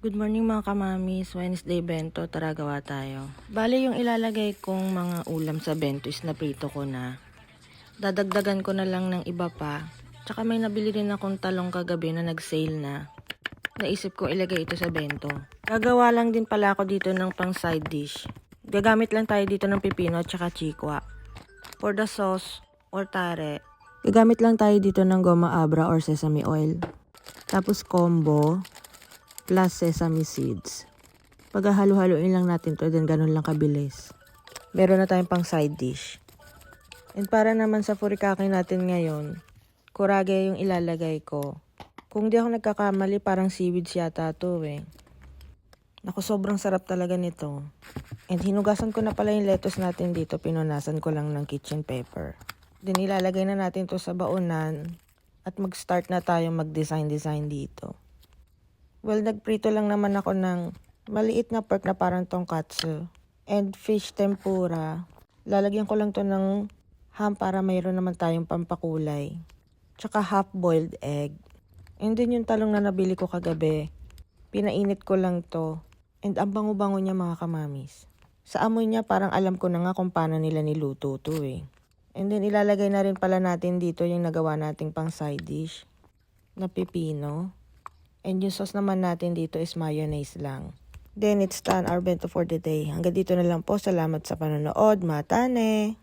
Good morning mga kamamis, Wednesday bento, tara gawa tayo. Bale yung ilalagay kong mga ulam sa bento is naprito ko na. Dadagdagan ko na lang ng iba pa. Tsaka may nabili rin akong talong kagabi na nag-sale na. Naisip ko ilagay ito sa bento. Gagawa lang din pala ako dito ng pang side dish. Gagamit lang tayo dito ng pipino at tsaka chikwa. For the sauce or tare, gagamit lang tayo dito ng goma abra or sesame oil. Tapos combo plus sesame seeds. Paghahalo-haloin lang natin to, then ganun lang kabilis. Meron na tayong pang side dish. And para naman sa furikake natin ngayon, kurage yung ilalagay ko. Kung di ako nagkakamali, parang seaweeds yata to eh. Naku, sobrang sarap talaga nito. And hinugasan ko na pala yung lettuce natin dito, pinunasan ko lang ng kitchen pepper. Then ilalagay na natin to sa baonan at mag-start na tayo mag-design dito. Well, nagprito lang naman ako ng maliit na pork na parang tonkatsu and fish tempura. Lalagyan ko lang to ng ham para mayroon naman tayong pampakulay. Tsaka half-boiled egg. And then yung talong na nabili ko kagabi, pinainit ko lang to. And ang bango-bango niya mga kamamis. Sa amoy niya parang alam ko na nga kung paano nila niluto to eh. And then ilalagay na rin pala natin dito yung nagawa nating pang side dish na pipino. And yung sauce naman natin dito is mayonnaise lang. Then it's done our bento for the day. Hanggang dito na lang po. Salamat sa panonood. Matane!